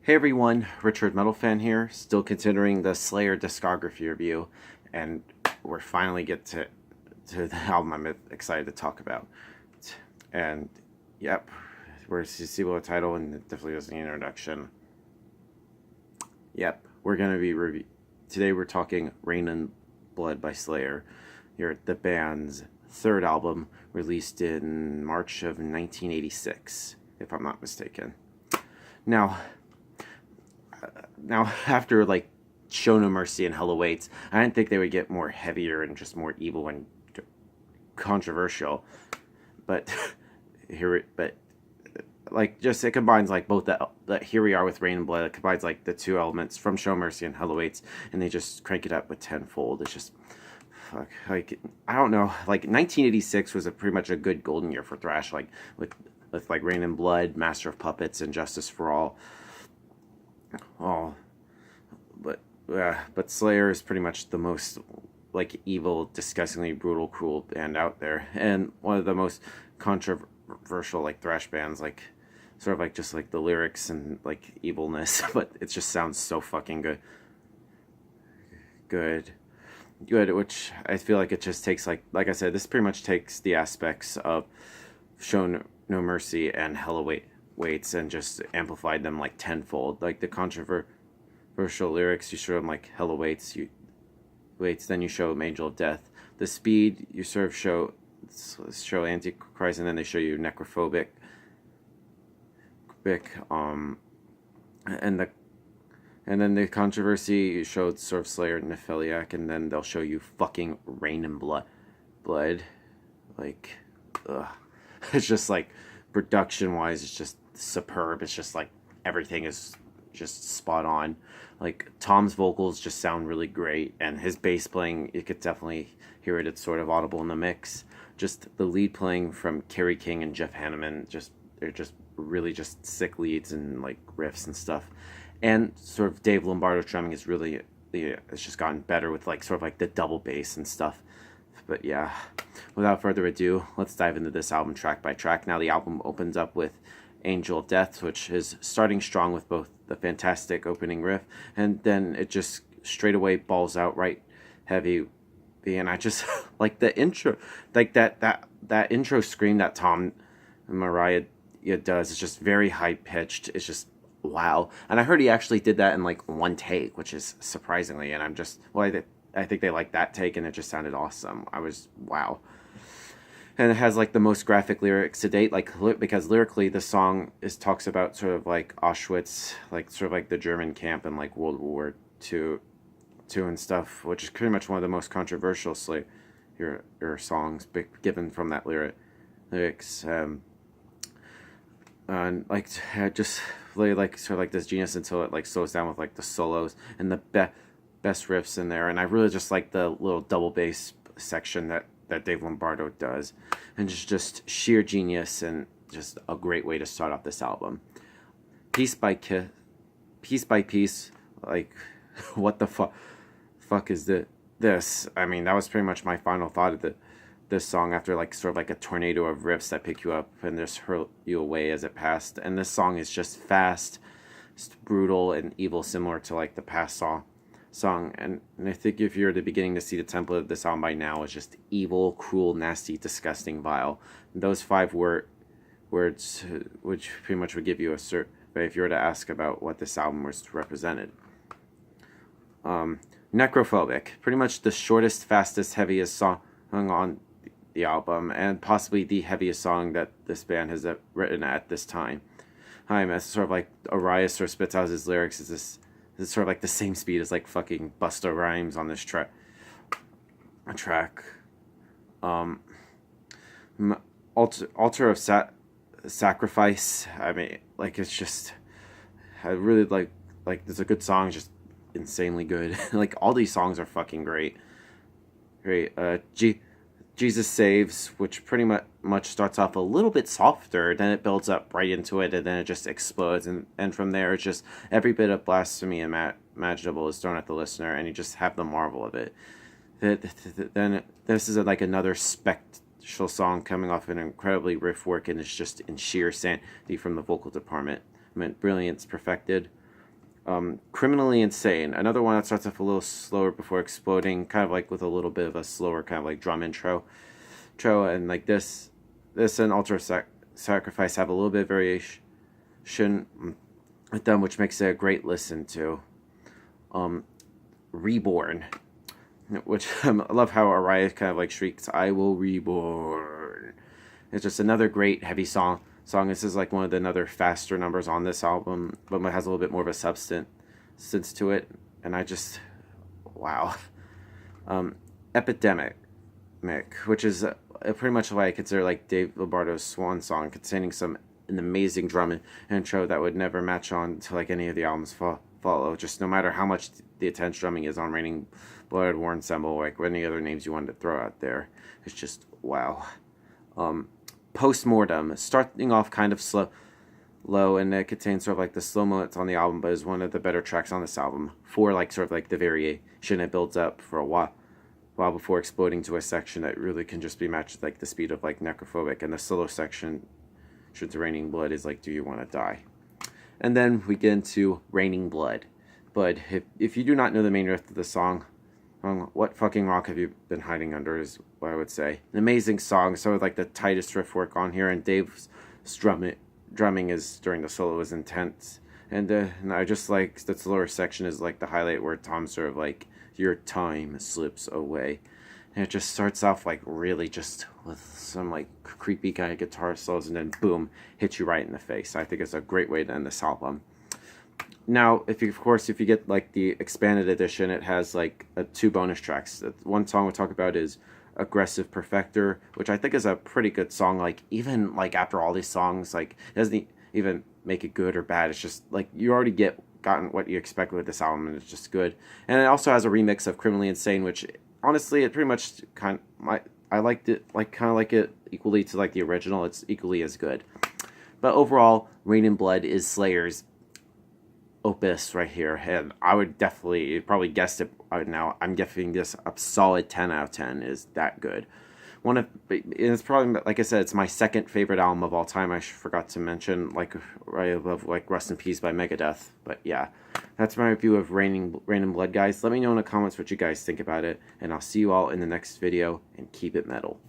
Hey everyone, Richard Metal Fan here, still considering the Slayer discography review, and we're finally to the album I'm excited to talk about. And yep, we're to see the title, and it definitely was an introduction. Yep, we're gonna be today. We're talking "Rain and Blood" by Slayer. Here, the band's third album, released in March of 1986, if I'm not mistaken. Now, after like Show No Mercy and Hell Awaits, I didn't think they would get more heavier and just more evil and controversial. But like just it combines like both the Here We Are with Rain and Blood. It combines like the two elements from Show Mercy and Hell Awaits, and they just crank it up with tenfold. It's just fuck, like I don't know. Like 1986 was pretty much a good golden year for thrash. Like with like Rain and Blood, Master of Puppets, and Justice for All. Oh, but Slayer is pretty much the most like evil, disgustingly brutal, cruel band out there, and one of the most controversial like thrash bands. Like sort of like just like the lyrics and like evilness, but it just sounds so fucking good. Which I feel like it just takes like I said, this pretty much takes the aspects of Show No Mercy and Hell Awaits and just amplified them like tenfold. Like the controversial lyrics, you show them like Hell Awaits, then you show Angel of Death. The speed, you sort of show Antichrist, and then they show you Necrophobic. And then the controversy, you showed sort of Slayer and Necrophiliac, and then they'll show you fucking Rain and Blood. Like, ugh. It's just like, production-wise, it's just superb. It's just like, everything is just spot on. Like, Tom's vocals just sound really great, and his bass playing, you could definitely hear it. It's sort of audible in the mix. Just the lead playing from Kerry King and Jeff Hanneman, they're just really just sick leads and like riffs and stuff. And sort of Dave Lombardo's drumming is really, it's just gotten better with like sort of like the double bass and stuff. But yeah, without further ado, let's dive into this album track by track. Now the album opens up with Angel of Death, which is starting strong with both the fantastic opening riff, and then it just straight away balls out right heavy. And I just like the intro, like that intro scream that Tom and Mariah does is just very high pitched. It's just wow. And I heard he actually did that in like one take, which is surprisingly. And I'm just I think they liked that take, and it just sounded awesome. I was wow. And it has like the most graphic lyrics to date, like because lyrically the song talks about sort of like Auschwitz, like sort of like the German camp and like World War II and stuff, which is pretty much one of the most controversial Slayer songs, given from that lyrics. And like just like sort of like this genius until it like slows down with like the solos and the best riffs in there. And I really just like the little double bass section that Dave Lombardo does, and just sheer genius and just a great way to start off this album. Piece by piece, like what the fuck is this? I mean, that was pretty much my final thought of this song, after like sort of like a tornado of riffs that pick you up and just hurl you away as it passed. And this song is just fast, just brutal and evil, similar to like the past song. And I think if you're at the beginning to see the template of this album by now, is just evil, cruel, nasty, disgusting, vile. And those 5 words, which pretty much would give you a cert if you were to ask about what this album was represented. Necrophobic, pretty much the shortest, fastest, heaviest song on the album, and possibly the heaviest song that this band has written at this time. As sort of like Arias sort of spits out his lyrics, is sort of like the same speed as like fucking Busta Rhymes on this track. Altar of Sacrifice. I mean, like it's just, I really like it's a good song, just insanely good. Like all these songs are fucking great. Jesus Saves, which pretty much starts off a little bit softer, then it builds up right into it, and then it just explodes, and from there it's just every bit of blasphemy imaginable is thrown at the listener, and you just have the marvel of it. Then this is like another spectral song coming off an incredibly riff work, and it's just in sheer sanity from the vocal department. I mean, brilliance perfected. Criminally Insane, another one that starts off a little slower before exploding, kind of like with a little bit of a slower kind of like drum intro. And like this and Altar Sacrifice have a little bit of variation with them, which makes it a great listen to. Reborn, which I love how Araya kind of like shrieks, "I will reborn." It's just another great heavy song. This is like one of the another faster numbers on this album, but it has a little bit more of a substance to it, and I just, wow. Epidemic, which is pretty much what I consider like Dave Lombardo's swan song, containing an amazing drum intro that would never match on to like any of the albums follow. Just no matter how much the intense drumming is on Raining Blood, War Ensemble, like any other names you wanted to throw out there, it's just wow. Postmortem, starting off kind of low, and it contains sort of like the slow moments on the album, but is one of the better tracks on this album for like sort of like the variation it builds up for a while before exploding to a section that really can just be matched with like the speed of like Necrophiliac, and the solo section to Raining Blood is like Do You Want to Die? And then we get into Raining Blood. But if you do not know the main riff of the song, what fucking rock have you been hiding under is what I would say. An amazing song, some of like the tightest riff work on here, and Dave's drumming is during the solo is intense. And I just like the slower section is like the highlight where Tom's sort of like, your time slips away. And it just starts off like really just with some like creepy kind of guitar solos, and then boom, hits you right in the face. I think it's a great way to end this album. Now, if you get like the expanded edition, it has like 2 bonus tracks. One song we'll talk about is Aggressive Perfector, which I think is a pretty good song. Like even like after all these songs, like it doesn't even make it good or bad. It's just like you already gotten what you expect with this album, and it's just good. And it also has a remix of Criminally Insane, which honestly it pretty much I liked it like kind of like it equally to like the original. It's equally as good. But overall, Raining Blood is Slayer's opus right here, and I would definitely, you probably guessed it now, I'm giving this a solid 10 out of 10. Is that good. It's probably, like I said, it's my second favorite album of all time. I forgot to mention, like, I love like Rust in Peace by Megadeth. But yeah, that's my review of Raining Blood, guys. Let me know in the comments what you guys think about it, and I'll see you all in the next video, and keep it metal.